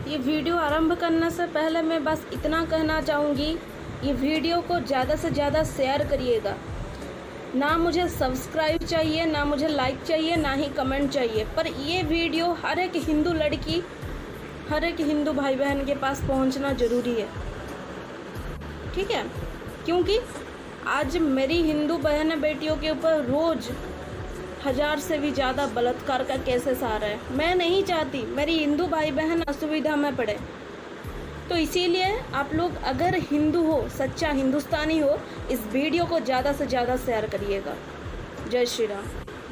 ये वीडियो आरंभ करने से पहले मैं बस इतना कहना चाहूँगी, ये वीडियो को ज़्यादा से ज़्यादा शेयर करिएगा। ना मुझे सब्सक्राइब चाहिए, ना मुझे लाइक चाहिए, ना ही कमेंट चाहिए, पर ये वीडियो हर एक हिंदू लड़की, हर एक हिंदू भाई बहन के पास पहुंचना ज़रूरी है, ठीक है? क्योंकि आज मेरी हिंदू बहन बेटियों के ऊपर रोज़ 1000 से भी ज़्यादा बलात्कार का केसेस आ रहा है। मैं नहीं चाहती मेरी हिंदू भाई बहन असुविधा में पड़े, तो इसीलिए आप लोग अगर हिंदू हो, सच्चा हिंदुस्तानी हो, इस वीडियो को ज़्यादा से ज़्यादा शेयर करिएगा। जय श्री राम,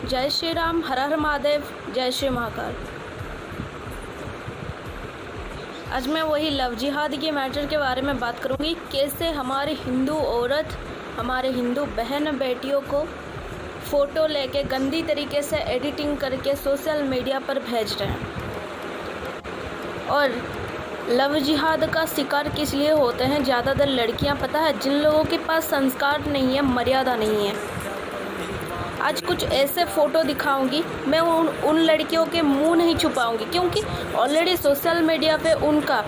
जय श्री राम, हर हर महादेव, जय श्री महाकाल। आज मैं वही लव जिहाद के मैटर के बारे में बात करूंगी, कैसे हमारे हिंदू औरत, हमारे हिंदू बहन बेटियों को फ़ोटो लेके गंदी तरीके से एडिटिंग करके सोशल मीडिया पर भेज रहे हैं। और लव जिहाद का शिकार किस लिए होते हैं ज़्यादातर लड़कियां, पता है? जिन लोगों के पास संस्कार नहीं है, मर्यादा नहीं है। आज कुछ ऐसे फ़ोटो दिखाऊंगी, मैं उन लड़कियों के मुंह नहीं छुपाऊंगी, क्योंकि ऑलरेडी सोशल मीडिया पे उनका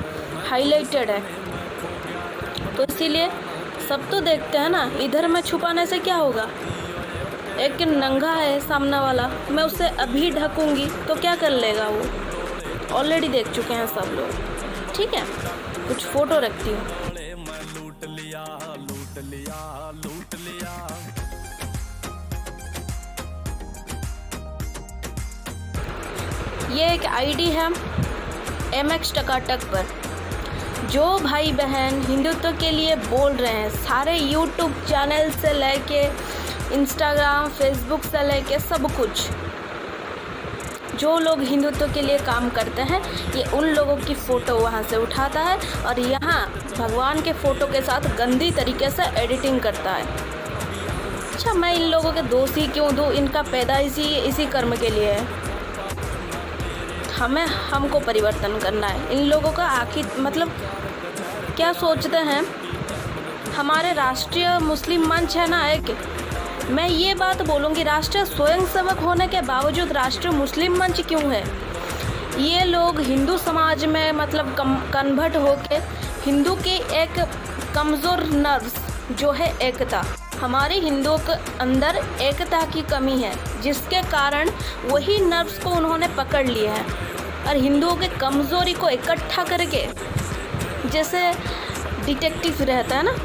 हाईलाइटेड है, तो इसीलिए सब तो देखते हैं ना। इधर में छुपाने से क्या होगा? एक नंगा है सामने वाला, मैं उसे अभी ढकूंगी तो क्या कर लेगा वो? ऑलरेडी देख चुके हैं सब लोग, ठीक है? कुछ फ़ोटो रखती हूँ। ये एक आईडी है MX टकाटक पर। जो भाई बहन हिंदुत्व के लिए बोल रहे हैं, सारे यूट्यूब चैनल से लेके इंस्टाग्राम, फेसबुक से लेके सब कुछ, जो लोग हिंदुत्व के लिए काम करते हैं, ये उन लोगों की फ़ोटो वहाँ से उठाता है और यहाँ भगवान के फ़ोटो के साथ गंदी तरीके से एडिटिंग करता है। अच्छा, मैं इन लोगों के दोष ही क्यों दूँ? इनका पैदाइश ही इसी कर्म के लिए है। हमको परिवर्तन करना है। इन लोगों का आखिर मतलब क्या सोचते हैं? हमारे राष्ट्रीय मुस्लिम मंच है ना एक, मैं ये बात बोलूँगी, राष्ट्रीय स्वयंसेवक होने के बावजूद राष्ट्रीय मुस्लिम मंच क्यों है? ये लोग हिंदू समाज में मतलब कन्वर्ट होके हिंदू के एक कमज़ोर नर्व्स जो है एकता, हमारे हिंदुओं के अंदर एकता की कमी है, जिसके कारण वही नर्व्स को उन्होंने पकड़ लिया है और हिंदुओं के कमज़ोरी को इकट्ठा करके, जैसे डिटेक्टिव रहता है ना,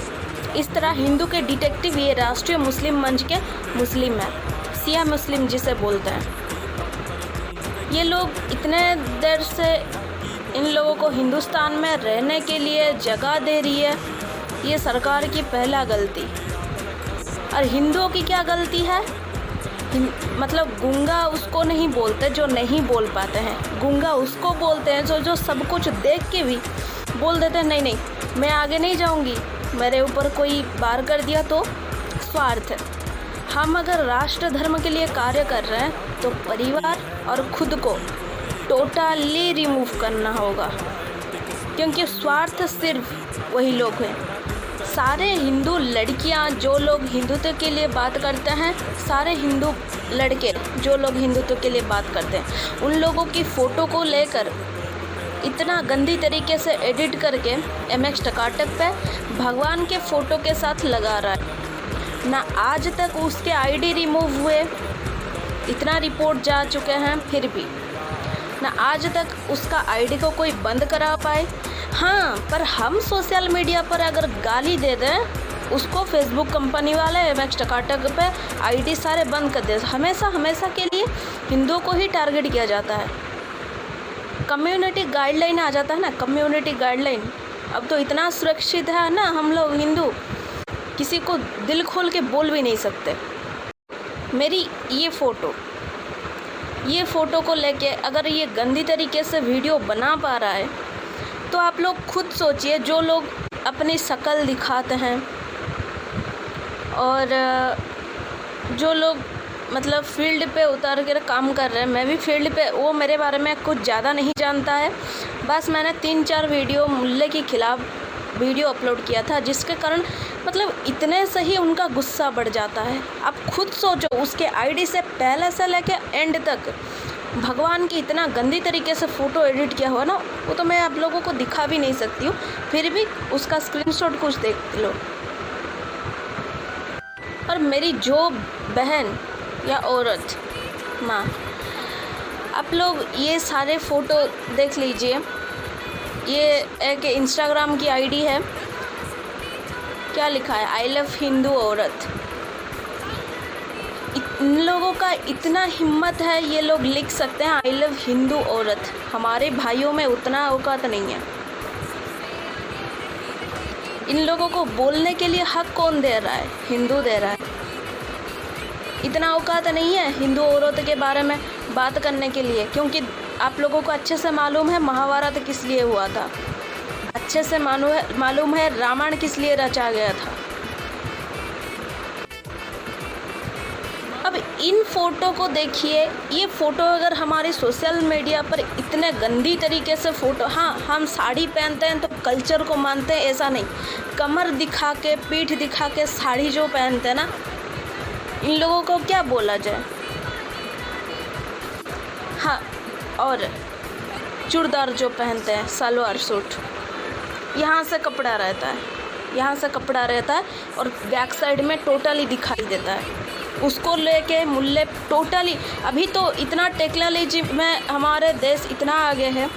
इस तरह हिंदू के डिटेक्टिव ये राष्ट्रीय मुस्लिम मंच के मुस्लिम है, सिया मुस्लिम जिसे बोलते हैं। ये लोग इतने देर से इन लोगों को हिंदुस्तान में रहने के लिए जगह दे रही है, ये सरकार की पहला गलती। और हिंदुओं की क्या गलती है? मतलब गूंगा उसको नहीं बोलते जो नहीं बोल पाते हैं, गूंगा उसको बोलते हैं जो सब कुछ देख के भी बोल देते हैं नहीं नहीं मैं आगे नहीं जाऊंगी, मेरे ऊपर कोई वार कर दिया तो स्वार्थ। हम अगर राष्ट्र धर्म के लिए कार्य कर रहे हैं तो परिवार और खुद को टोटली रिमूव करना होगा, क्योंकि स्वार्थ सिर्फ वही लोग हैं। सारे हिंदू लड़कियां जो लोग हिंदुत्व के लिए बात करते हैं, सारे हिंदू लड़के जो लोग हिंदुत्व के लिए बात करते हैं, उन लोगों की फ़ोटो को लेकर इतना गंदी तरीके से एडिट करके MX टकाटक पे भगवान के फ़ोटो के साथ लगा रहा है ना। आज तक उसके आईडी रिमूव हुए, इतना रिपोर्ट जा चुके हैं, फिर भी ना आज तक उसका आईडी को कोई बंद करा पाए। हाँ, पर हम सोशल मीडिया पर अगर गाली दे दें उसको, फेसबुक कंपनी वाले MX टकाटक पे आईडी सारे बंद कर दे। हमेशा हमेशा के लिए हिंदुओं को ही टारगेट किया जाता है। कम्युनिटी गाइडलाइन आ जाता है ना, कम्युनिटी गाइडलाइन। अब तो इतना सुरक्षित है ना, हम लोग हिंदू किसी को दिल खोल के बोल भी नहीं सकते। मेरी ये फ़ोटो को लेके अगर ये गंदी तरीके से वीडियो बना पा रहा है तो आप लोग खुद सोचिए, जो लोग अपनी शक्ल दिखाते हैं और जो लोग मतलब फील्ड पे उतर कर काम कर रहे हैं, मैं भी फील्ड पे, वो मेरे बारे में कुछ ज़्यादा नहीं जानता है, बस मैंने 3-4 वीडियो मुल्ले के ख़िलाफ़ वीडियो अपलोड किया था, जिसके कारण मतलब इतने से ही उनका गुस्सा बढ़ जाता है। आप खुद सोचो, उसके आईडी से पहले से लेके एंड तक भगवान की इतना गंदी तरीके से फ़ोटो एडिट किया हुआ ना, वो तो मैं आप लोगों को दिखा भी नहीं सकती हूँ, फिर भी उसका स्क्रीनशॉट कुछ देख लो। और मेरी जो बहन या औरत माँ, आप लोग ये सारे फ़ोटो देख लीजिए। ये एक इंस्टाग्राम की आईडी है, क्या लिखा है, आई लव हिंदू औरत। इन लोगों का इतना हिम्मत है, ये लोग लिख सकते हैं आई लव हिंदू औरत। हमारे भाइयों में उतना औकात नहीं है। इन लोगों को बोलने के लिए हक कौन दे रहा है? हिंदू दे रहा है। इतना औकात नहीं है हिंदू औरत के बारे में बात करने के लिए, क्योंकि आप लोगों को अच्छे से मालूम है महाभारत किस लिए हुआ था, अच्छे से मालूम है रामायण किस लिए रचा गया था। अब इन फ़ोटो को देखिए, ये फ़ोटो अगर हमारे सोशल मीडिया पर इतने गंदी तरीके से फ़ोटो, हाँ हम साड़ी पहनते हैं तो कल्चर को मानते हैं ऐसा नहीं, कमर दिखा के पीठ दिखा के साड़ी जो पहनते हैं ना, इन लोगों को क्या बोला जाए। हाँ, और चूड़दार जो पहनते हैं, सलवार सूट, यहाँ से कपड़ा रहता है, यहाँ से कपड़ा रहता है और बैक साइड में टोटली दिखाई देता है। उसको लेके मुल्ले टोटली, अभी तो इतना टेक्नोलॉजी में हमारे देश इतना आगे है,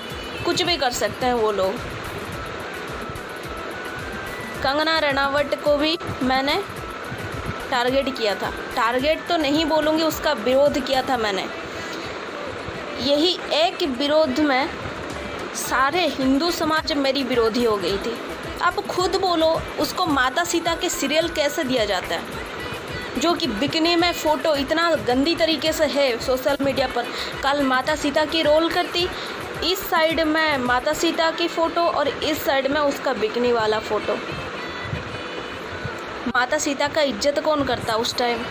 कुछ भी कर सकते हैं वो लोग। कंगना रनावट को भी मैंने टारगेट किया था, टारगेट तो नहीं बोलूँगी, उसका विरोध किया था मैंने। यही एक विरोध में सारे हिंदू समाज मेरी विरोधी हो गई थी। आप खुद बोलो, उसको माता सीता के सीरियल कैसे दिया जाता है, जो कि बिकनी में फ़ोटो इतना गंदी तरीके से है सोशल मीडिया पर। कल माता सीता की रोल करती, इस साइड में माता सीता की फ़ोटो और इस साइड में उसका बिकनी वाला फ़ोटो। माता सीता का इज्जत कौन करता उस टाइम?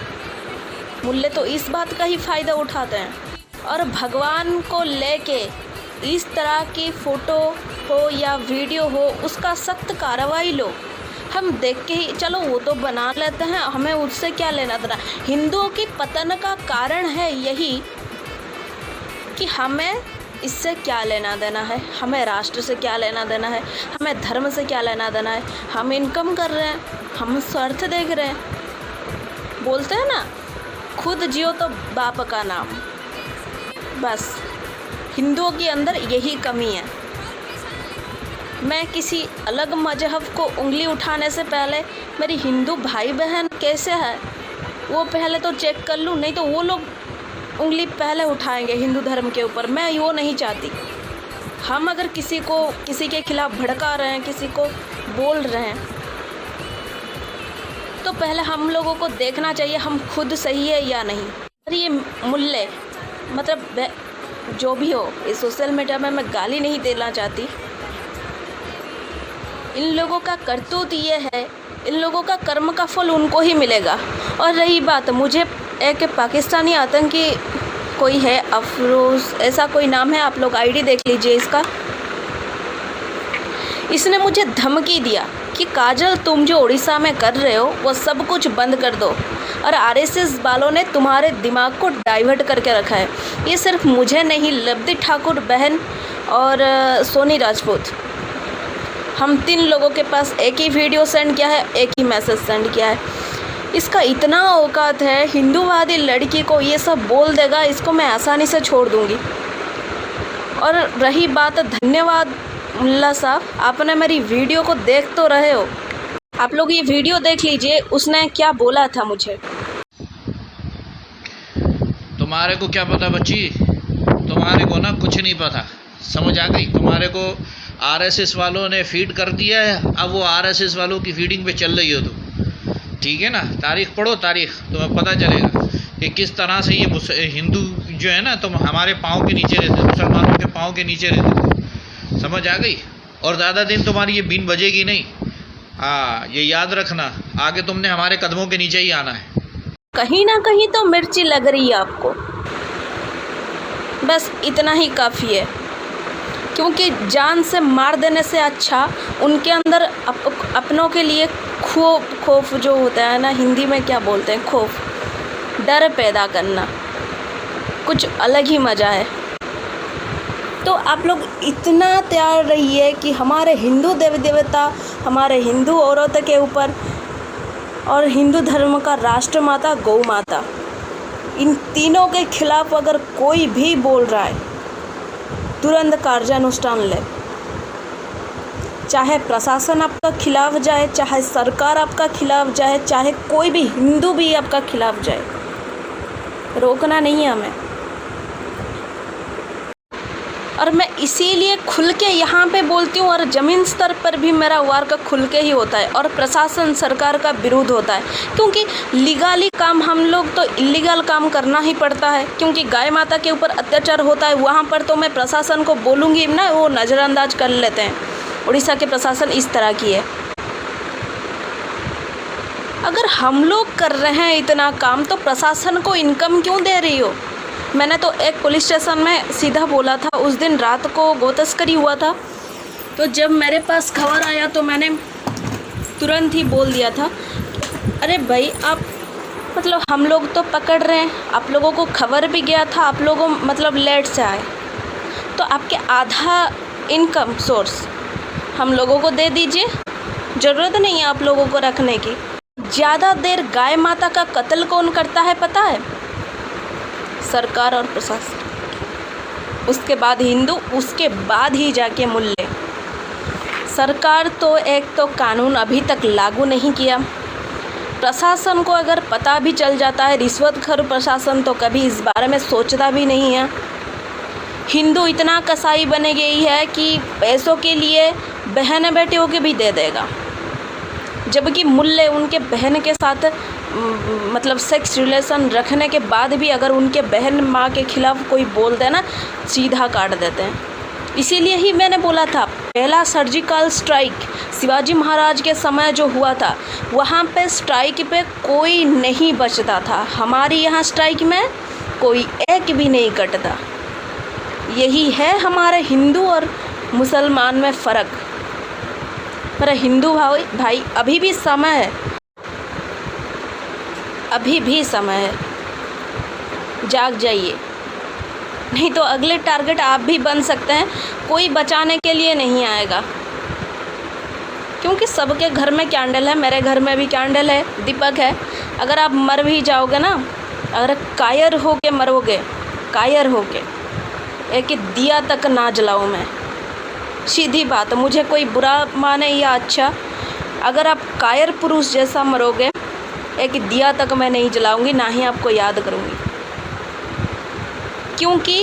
मुल्ले तो इस बात का ही फ़ायदा उठाते हैं। और भगवान को लेके इस तरह की फ़ोटो हो या वीडियो हो, उसका सख्त कार्रवाई लो। हम देख के ही चलो वो तो बना लेते हैं, हमें उससे क्या लेना देना। हिंदुओं की पतन का कारण है यही कि हमें इससे क्या लेना देना है, हमें राष्ट्र से क्या लेना देना है, हमें धर्म से क्या लेना देना है। हम इनकम कर रहे हैं, हम स्वार्थ देख रहे हैं। बोलते हैं ना, खुद जियो तो बाप का नाम। बस हिंदुओं के अंदर यही कमी है। मैं किसी अलग मजहब को उंगली उठाने से पहले मेरी हिंदू भाई बहन कैसे है वो पहले तो चेक कर लूँ, नहीं तो वो लोग उंगली पहले उठाएंगे हिंदू धर्म के ऊपर। मैं वो नहीं चाहती। हम अगर किसी के खिलाफ भड़का रहे हैं, किसी को बोल रहे हैं, तो पहले हम लोगों को देखना चाहिए हम खुद सही है या नहीं। और ये मुल्ले, मतलब जो भी हो, इस सोशल मीडिया में मैं गाली नहीं देना चाहती। इन लोगों का करतूत ये है, इन लोगों का कर्म का फल उनको ही मिलेगा। और रही बात, मुझे एक पाकिस्तानी आतंकी कोई है, अफरोज़ ऐसा कोई नाम है, आप लोग आईडी देख लीजिए इसका। इसने मुझे धमकी दिया कि काजल तुम जो उड़ीसा में कर रहे हो वो सब कुछ बंद कर दो, और आरएसएस वालों ने तुम्हारे दिमाग को डाइवर्ट करके रखा है। ये सिर्फ मुझे नहीं, लब्धि ठाकुर बहन और सोनी राजपूत, हम 3 लोगों के पास एक ही वीडियो सेंड किया है, एक ही मैसेज सेंड किया है। इसका इतना औकात है, हिंदूवादी लड़की को ये सब बोल देगा, इसको मैं आसानी से छोड़ दूँगी। और रही बात, धन्यवाद मुल्ला साहब, आपने मेरी वीडियो को देख तो रहे हो, आप लोग ये वीडियो देख लीजिए, उसने क्या बोला था मुझे। तुम्हारे को क्या पता बच्ची, तुम्हारे को ना कुछ नहीं पता, समझ आ गई? तुम्हारे को आरएसएस वालों ने फीड कर दिया है, अब वो आरएसएस वालों की फीडिंग पे चल रही हो तुम, ठीक है ना? तारीख पढ़ो, तारीख तुम्हें पता चलेगा कि किस तरह से ये हिंदू जो है ना, तुम हमारे पाँव के नीचे रहते, मुसलमानों के पाँव के नीचे रहते थे, समझ आ गई? और ज़्यादा दिन तुम्हारी ये बीन बजेगी नहीं। हाँ, ये याद रखना, आगे तुमने हमारे कदमों के नीचे ही आना है। कहीं ना कहीं तो मिर्ची लग रही है आपको, बस इतना ही काफ़ी है। क्योंकि जान से मार देने से अच्छा उनके अंदर अपनों के लिए खौफ जो होता है ना, हिंदी में क्या बोलते हैं, खौफ, डर पैदा करना, कुछ अलग ही मज़ा है। तो आप लोग इतना तैयार रहिए कि हमारे हिंदू देवी देवता, हमारे हिंदू औरत के ऊपर और हिंदू धर्म का राष्ट्र माता गौ माता, इन तीनों के खिलाफ अगर कोई भी बोल रहा है तुरंत कार्यानुष्ठान ले। चाहे प्रशासन आपका खिलाफ जाए, चाहे सरकार आपका खिलाफ जाए, चाहे कोई भी हिंदू भी आपका खिलाफ जाए, रोकना नहीं है हमें। और मैं इसीलिए खुल के यहाँ पे बोलती हूँ, और ज़मीन स्तर पर भी मेरा वार का खुल के ही होता है और प्रशासन सरकार का विरोध होता है, क्योंकि लीगली काम हम लोग तो इलीगल काम करना ही पड़ता है, क्योंकि गाय माता के ऊपर अत्याचार होता है। वहाँ पर तो मैं प्रशासन को बोलूँगी ना, वो नज़रअंदाज कर लेते हैं। उड़ीसा के प्रशासन इस तरह की है। अगर हम लोग कर रहे हैं इतना काम तो प्रशासन को इनकम क्यों दे रही हो? मैंने तो एक पुलिस स्टेशन में सीधा बोला था, उस दिन रात को गोतस्करी हुआ था, तो जब मेरे पास खबर आया तो मैंने तुरंत ही बोल दिया था, अरे भाई आप मतलब हम लोग तो पकड़ रहे हैं, आप लोगों को खबर भी गया था, आप लोगों मतलब लेट से आए, तो आपके आधा इनकम सोर्स हम लोगों को दे दीजिए, ज़रूरत नहीं है आप लोगों को रखने की। ज़्यादा देर गाय माता का कत्ल कौन करता है पता है? सरकार और प्रशासन, उसके बाद हिंदू, उसके बाद ही जाके मूल्य। सरकार तो एक तो कानून अभी तक लागू नहीं किया, प्रशासन को अगर पता भी चल जाता है, रिश्वतखोर प्रशासन तो कभी इस बारे में सोचता भी नहीं है। हिंदू इतना कसाई बन गई है कि पैसों के लिए बहन बेटियों के भी दे देगा, जबकि मूल्य उनके बहन के साथ मतलब सेक्स रिलेशन रखने के बाद भी अगर उनके बहन माँ के खिलाफ कोई बोल देना, सीधा काट देते हैं। इसीलिए ही मैंने बोला था, पहला सर्जिकल स्ट्राइक शिवाजी महाराज के समय जो हुआ था, वहाँ पे स्ट्राइक पे कोई नहीं बचता था। हमारी यहाँ स्ट्राइक में कोई एक भी नहीं कटता। यही है हमारे हिंदू और मुसलमान में फ़र्क। पर हिंदू भाई अभी भी समय है, अभी भी समय है, जाग जाइए, नहीं तो अगले टारगेट आप भी बन सकते हैं। कोई बचाने के लिए नहीं आएगा, क्योंकि सबके घर में कैंडल है, मेरे घर में भी कैंडल है, दीपक है। अगर आप मर भी जाओगे ना, अगर कायर हो के मरोगे, कायर हो के, एक दिया तक ना जलाऊँ मैं, सीधी बात। मुझे कोई बुरा माने या अच्छा, अगर आप कायर पुरुष जैसा मरोगे, एक दिया तक मैं नहीं जलाऊंगी, ना ही आपको याद करूंगी, क्योंकि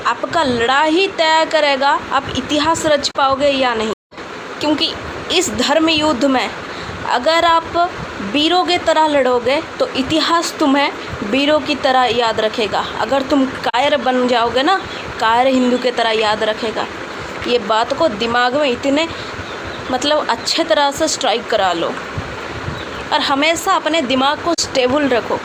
आपका लड़ाई तय करेगा आप इतिहास रच पाओगे या नहीं। क्योंकि इस धर्म युद्ध में अगर आप वीरों की तरह लड़ोगे तो इतिहास तुम्हें वीरों की तरह याद रखेगा। अगर तुम कायर बन जाओगे ना, कायर हिंदू की तरह याद रखेगा। ये बात को दिमाग में इतने मतलब अच्छे तरह से स्ट्राइक करा लो, और हमेशा अपने दिमाग को स्टेबल रखो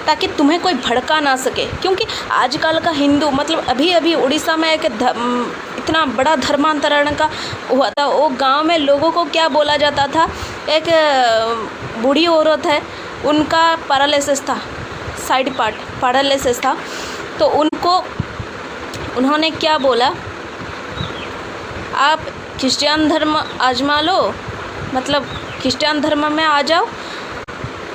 ताकि तुम्हें कोई भड़का ना सके। क्योंकि आजकल का हिंदू मतलब अभी उड़ीसा में एक इतना बड़ा धर्मांतरण का हुआ था। वो गांव में लोगों को क्या बोला जाता था, एक बूढ़ी औरत है, उनका पैरालिसिस था, साइड पार्ट पैरालिसिस था, तो उन्होंने क्या बोला, आप क्रिश्चियन धर्म आजमा लो, मतलब क्रिश्चियन धर्म में आ जाओ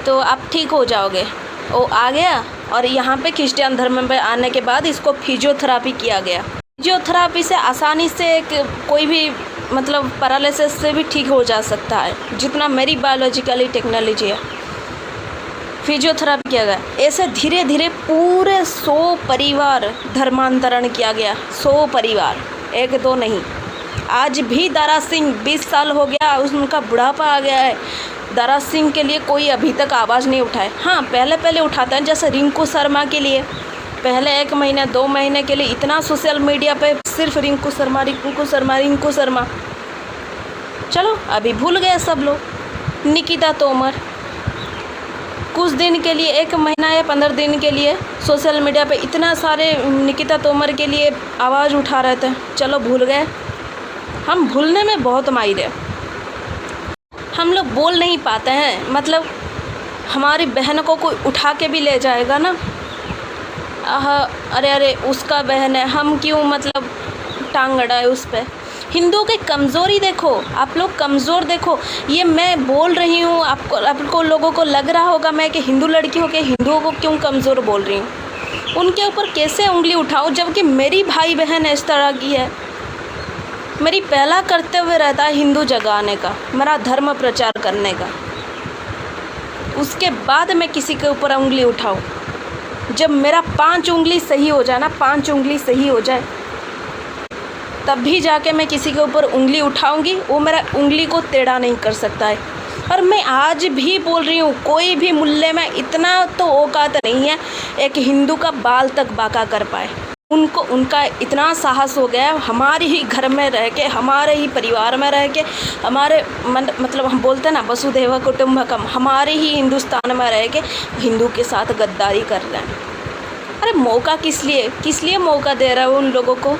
तो आप ठीक हो जाओगे। वो आ गया और यहाँ पे क्रिश्चियन धर्म में आने के बाद इसको फिजियोथेरापी किया गया। फिजियोथेरापी से आसानी से कोई भी मतलब पैरालिसिस से भी ठीक हो जा सकता है, जितना मेरी बायोलॉजिकली टेक्नोलॉजी है। फिजियोथेरापी किया गया, ऐसे धीरे धीरे पूरे 100 परिवार धर्मांतरण किया गया। 100 परिवार, एक दो नहीं। आज भी दारा सिंह 20 साल हो गया, उनका बुढ़ापा आ गया है, दारा सिंह के लिए कोई अभी तक आवाज़ नहीं उठाए। हाँ, पहले उठाते हैं, जैसे रिंकू शर्मा के लिए पहले 1 महीने 2 महीने के लिए इतना सोशल मीडिया पे सिर्फ रिंकू शर्मा, चलो अभी भूल गए सब लोग। निकिता तोमर कुछ दिन के लिए 1 महीना या 15 दिन के लिए सोशल मीडिया पे इतना सारे निकिता तोमर के लिए आवाज़ उठा रहे थे, चलो भूल गए। हम भूलने में बहुत माहिर है, हम लोग बोल नहीं पाते हैं। मतलब हमारी बहन को कोई उठा के भी ले जाएगा ना, अरे अरे उसका बहन है, हम क्यों मतलब टांग अड़ाए उस पर। हिंदुओं की कमज़ोरी देखो, आप लोग कमज़ोर देखो। ये मैं बोल रही हूँ, आपको लोगों को लग रहा होगा मैं कि हिंदू लड़की हो के हिंदुओं को क्यों कमज़ोर बोल रही हूँ। उनके ऊपर कैसे उंगली उठाऊँ जबकि मेरी भाई बहन इस तरह की है। मेरी पहला कर्तव्य रहता है हिंदू जगाने का, मेरा धर्म प्रचार करने का, उसके बाद मैं किसी के ऊपर उंगली उठाऊँ। जब मेरा 5 उंगली सही हो जाए ना, 5 उंगली सही हो जाए, तब भी जाके मैं किसी के ऊपर उंगली उठाऊंगी। वो मेरा उंगली को टेढ़ा नहीं कर सकता है। और मैं आज भी बोल रही हूँ, कोई भी मुल्ले में इतना तो औकात नहीं है एक हिंदू का बाल तक बाका कर पाए। उनका इतना साहस हो गया है, हमारे ही घर में रह के, हमारे ही परिवार में रह के, हमारे मतलब हम बोलते हैं ना वसुधैव कुटुंबकम, हमारे ही हिंदुस्तान में रह के हिंदू के साथ गद्दारी कर रहे हैं। अरे मौका किस लिए मौका दे रहा है उन लोगों को?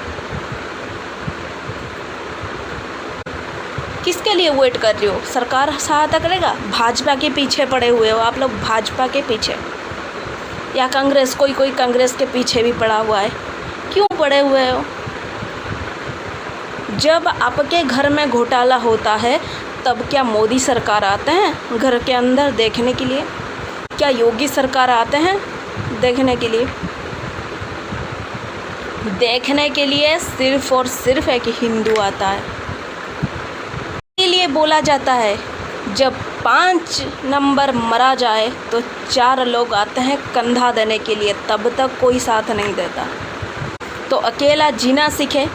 किसके लिए वेट कर रही हो? सरकार सहायता करेगा? भाजपा के पीछे पड़े हुए हो आप लोग, भाजपा के पीछे, या कांग्रेस, कोई कांग्रेस के पीछे भी पड़ा हुआ है। क्यों पड़े हुए हो? जब आपके घर में घोटाला होता है तब क्या मोदी सरकार आते हैं घर के अंदर देखने के लिए? क्या योगी सरकार आते हैं देखने के लिए? देखने के लिए सिर्फ और सिर्फ एक हिंदू आता है। इसीलिए बोला जाता है जब 5 नंबर मरा जाए तो 4 लोग आते हैं कंधा देने के लिए, तब तक कोई साथ नहीं देता। तो अकेला जीना सीखे,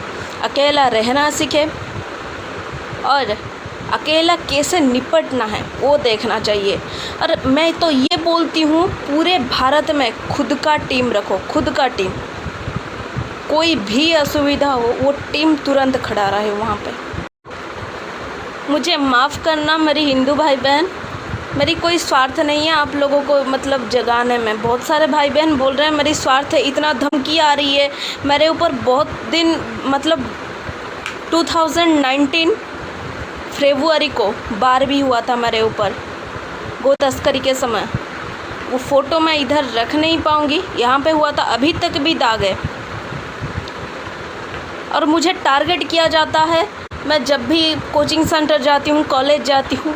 अकेला रहना सीखे, और अकेला कैसे निपटना है वो देखना चाहिए। और मैं तो ये बोलती हूँ, पूरे भारत में खुद का टीम रखो, खुद का टीम। कोई भी असुविधा हो वो टीम तुरंत खड़ा रहे वहाँ पे। मुझे माफ़ करना मेरी हिंदू भाई बहन, मेरी कोई स्वार्थ नहीं है आप लोगों को मतलब जगाने में। बहुत सारे भाई बहन बोल रहे हैं मेरी स्वार्थ है, इतना धमकी आ रही है मेरे ऊपर। बहुत दिन मतलब 2019 फरवरी को बार भी हुआ था मेरे ऊपर गो तस्करी के समय। वो फ़ोटो मैं इधर रख नहीं पाऊँगी, यहाँ पे हुआ था, अभी तक भी दाग है। और मुझे टारगेट किया जाता है। मैं जब भी कोचिंग सेंटर जाती हूँ, कॉलेज जाती हूँ,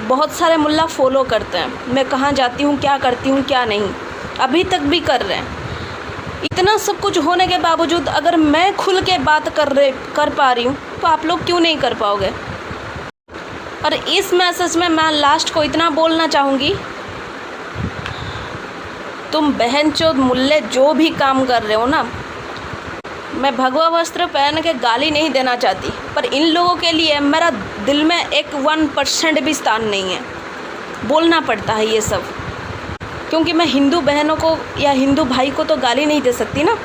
बहुत सारे मुल्ला फॉलो करते हैं मैं कहाँ जाती हूँ, क्या करती हूँ, क्या नहीं। अभी तक भी कर रहे हैं। इतना सब कुछ होने के बावजूद अगर मैं खुल के बात कर पा रही हूँ तो आप लोग क्यों नहीं कर पाओगे? और इस मैसेज में मैं लास्ट को इतना बोलना चाहूँगी, तुम बहनचोद मुल्ले जो भी काम कर रहे हो ना, मैं भगवा वस्त्र पहन के गाली नहीं देना चाहती, पर इन लोगों के लिए मेरा दिल में एक 1% भी स्थान नहीं है। बोलना पड़ता है ये सब, क्योंकि मैं हिंदू बहनों को या हिंदू भाई को तो गाली नहीं दे सकती ना।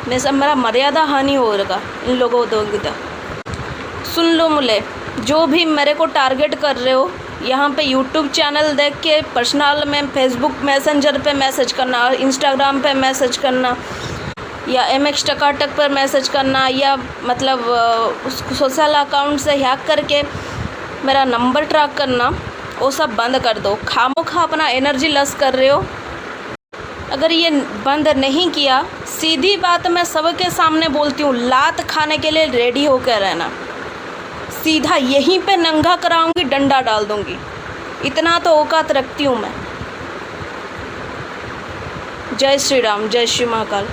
मैं सब मेरा मर्यादा हानि होगा इन लोगों को। सुन लो मुल्ले, जो भी मेरे को टारगेट कर रहे हो, यहाँ पे यूट्यूब चैनल देख के पर्सनल में फेसबुक मैसेंजर पे मैसेज करना, इंस्टाग्राम पे मैसेज करना, या MX टकाटक पर मैसेज करना, या मतलब सोशल अकाउंट से हैक करके मेरा नंबर ट्रैक करना, वो सब बंद कर दो। खामोखा अपना एनर्जी लॉस कर रहे हो। अगर ये बंद नहीं किया, सीधी बात मैं सबके सामने बोलती हूँ, लात खाने के लिए रेडी होकर रहना। सीधा यहीं पे नंगा कराऊंगी, डंडा डाल दूंगी। इतना तो औकात रखती हूँ मैं। जय श्री राम, जय श्री महाकाल।